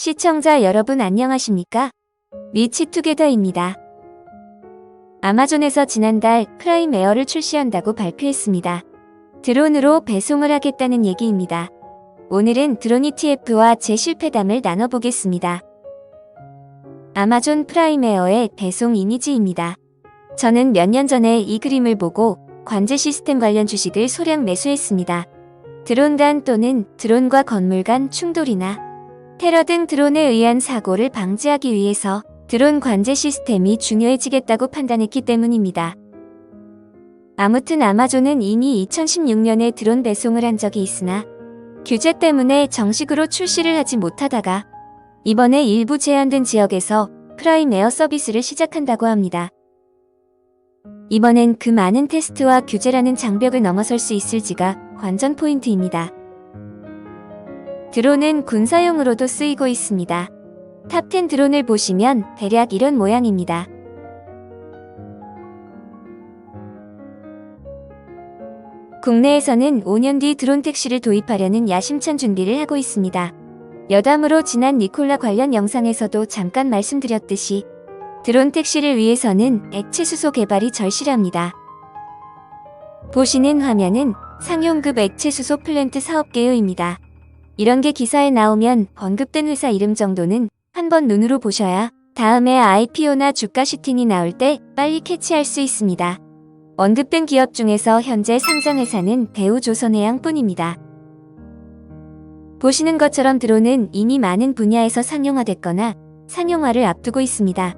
시청자 여러분 안녕하십니까? 리치투게더입니다. 아마존에서 지난달 프라임 에어를 출시한다고 발표했습니다. 드론으로 배송을 하겠다는 얘기입니다. 오늘은 드론 ETF와 제 실패담을 나눠보겠습니다. 아마존 프라임 에어의 배송 이미지입니다. 저는 몇 년 전에 이 그림을 보고 관제 시스템 관련 주식을 소량 매수했습니다. 드론 간 또는 드론과 건물 간 충돌이나 테러 등 드론에 의한 사고를 방지하기 위해서 드론 관제 시스템이 중요해지겠다고 판단했기 때문입니다. 아무튼 아마존은 이미 2016년에 드론 배송을 한 적이 있으나 규제 때문에 정식으로 출시를 하지 못하다가 이번에 일부 제한된 지역에서 프라임 에어 서비스를 시작한다고 합니다. 이번엔 그 많은 테스트와 규제라는 장벽을 넘어설 수 있을지가 관전 포인트입니다. 드론은 군사용으로도 쓰이고 있습니다. 탑10 드론을 보시면 대략 이런 모양입니다. 국내에서는 5년 뒤 드론 택시를 도입하려는 야심찬 준비를 하고 있습니다. 여담으로 지난 니콜라 관련 영상에서도 잠깐 말씀드렸듯이 드론 택시를 위해서는 액체 수소 개발이 절실합니다. 보시는 화면은 상용급 액체 수소 플랜트 사업 개요입니다. 이런 게 기사에 나오면 언급된 회사 이름 정도는 한번 눈으로 보셔야 다음에 IPO나 주가 슈팅이 나올 때 빨리 캐치할 수 있습니다. 언급된 기업 중에서 현재 상장회사는 대우조선해양 뿐입니다. 보시는 것처럼 드론은 이미 많은 분야에서 상용화됐거나 상용화를 앞두고 있습니다.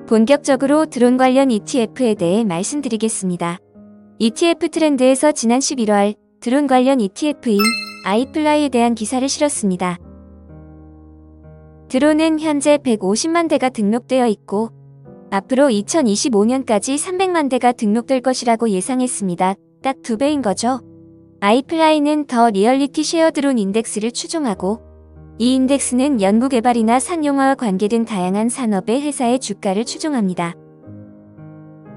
본격적으로 드론 관련 ETF에 대해 말씀드리겠습니다. ETF 트렌드에서 지난 11월 드론 관련 ETF인 아이플라이에 대한 기사를 실었습니다. 드론은 현재 150만 대가 등록되어 있고 앞으로 2025년까지 300만 대가 등록될 것이라고 예상했습니다. 딱 2배인 거죠. 아이플라이는 더 리얼리티 쉐어 드론 인덱스를 추종하고 이 인덱스는 연구개발이나 상용화와 관계된 다양한 산업의 회사의 주가를 추종합니다.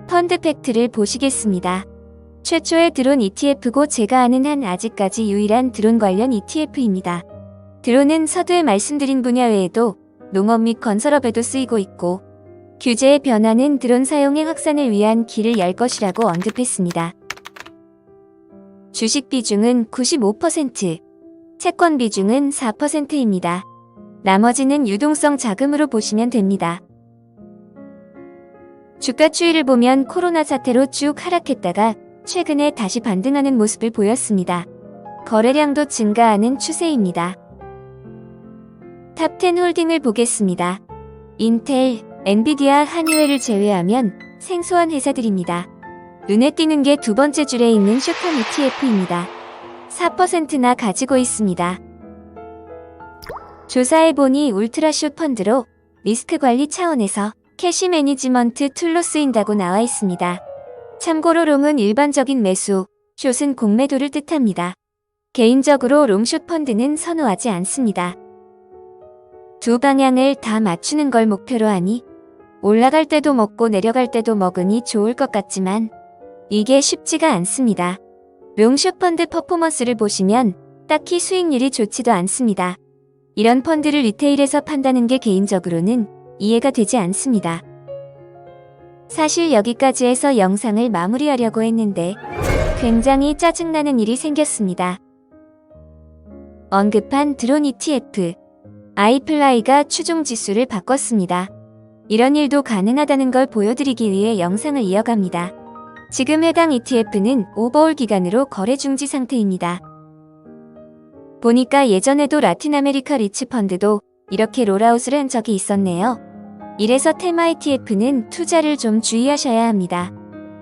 펀드 팩트를 보시겠습니다. 최초의 드론 ETF고 제가 아는 한 아직까지 유일한 드론 관련 ETF입니다. 드론은 서두에 말씀드린 분야 외에도 농업 및 건설업에도 쓰이고 있고 규제의 변화는 드론 사용의 확산을 위한 길을 열 것이라고 언급했습니다. 주식 비중은 95%, 채권 비중은 4%입니다. 나머지는 유동성 자금으로 보시면 됩니다. 주가 추이를 보면 코로나 사태로 쭉 하락했다가 최근에 다시 반등하는 모습을 보였습니다. 거래량도 증가하는 추세입니다. 탑10 홀딩을 보겠습니다. 인텔, 엔비디아, 한유회를 제외하면 생소한 회사들입니다. 눈에 띄는 게 두 번째 줄에 있는 숏텀 ETF입니다. 4%나 가지고 있습니다. 조사해보니 울트라숏 펀드로 리스크 관리 차원에서 캐시 매니지먼트 툴로 쓰인다고 나와 있습니다. 참고로 롱은 일반적인 매수, 숏은 공매도를 뜻합니다. 개인적으로 롱숏 펀드는 선호하지 않습니다. 두 방향을 다 맞추는 걸 목표로 하니 올라갈 때도 먹고 내려갈 때도 먹으니 좋을 것 같지만 이게 쉽지가 않습니다. 롱숏 펀드 퍼포먼스를 보시면 딱히 수익률이 좋지도 않습니다. 이런 펀드를 리테일에서 판다는 게 개인적으로는 이해가 되지 않습니다. 사실 여기까지 해서 영상을 마무리하려고 했는데 굉장히 짜증나는 일이 생겼습니다. 언급한 드론 ETF, 아이플라이가 추종 지수를 바꿨습니다. 이런 일도 가능하다는 걸 보여드리기 위해 영상을 이어갑니다. 지금 해당 ETF는 오버올 기간으로 거래 중지 상태입니다. 보니까 예전에도 라틴 아메리카 리츠 펀드도 이렇게 롤아웃을 한 적이 있었네요. 이래서 테마 ETF는 투자를 좀 주의하셔야 합니다.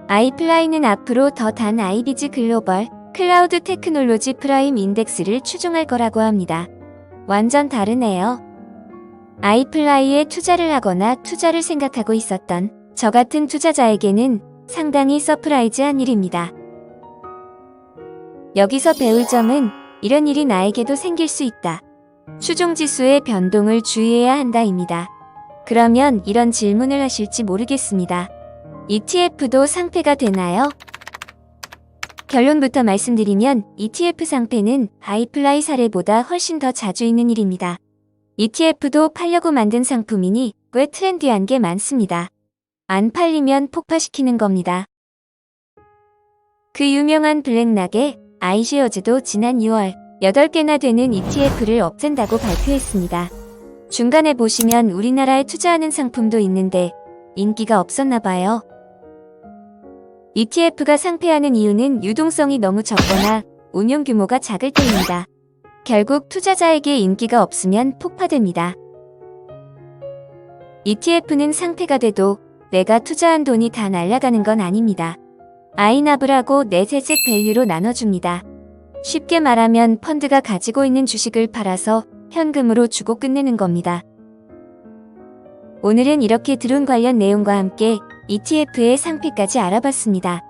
아이플라이는 앞으로 더 단 아이비즈 글로벌 클라우드 테크놀로지 프라임 인덱스를 추종할 거라고 합니다. 완전 다르네요. 아이플라이에 투자를 하거나 투자를 생각하고 있었던 저 같은 투자자에게는 상당히 서프라이즈한 일입니다. 여기서 배울 점은 이런 일이 나에게도 생길 수 있다. 추종지수의 변동을 주의해야 한다입니다. 그러면 이런 질문을 하실지 모르겠습니다. ETF도 상폐가 되나요? 결론부터 말씀드리면 ETF 상패는 하이플라이 사례보다 훨씬 더 자주 있는 일입니다. ETF도 팔려고 만든 상품이니 꽤 트렌디한 게 많습니다. 안 팔리면 폭파시키는 겁니다. 그 유명한 블랙락의 아이쉐어즈도 지난 2월 8개나 되는 ETF를 없앤다고 발표했습니다. 중간에 보시면 우리나라에 투자하는 상품도 있는데 인기가 없었나 봐요. ETF가 상폐하는 이유는 유동성이 너무 적거나 운용 규모가 작을 때입니다. 결국 투자자에게 인기가 없으면 폭파됩니다. ETF는 상폐가 돼도 내가 투자한 돈이 다 날아가는 건 아닙니다. 아이나브라고 넷에셋 밸류로 나눠줍니다. 쉽게 말하면 펀드가 가지고 있는 주식을 팔아서 현금으로 주고 끝내는 겁니다. 오늘은 이렇게 드론 관련 내용과 함께 ETF의 상폐까지 알아봤습니다.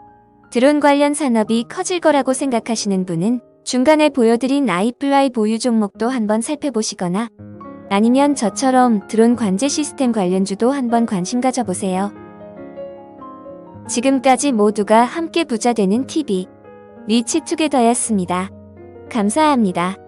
드론 관련 산업이 커질 거라고 생각하시는 분은 중간에 보여드린 아이플라이 보유 종목도 한번 살펴보시거나 아니면 저처럼 드론 관제 시스템 관련주도 한번 관심 가져보세요. 지금까지 모두가 함께 부자 되는 TV 리치투게더였습니다. 감사합니다.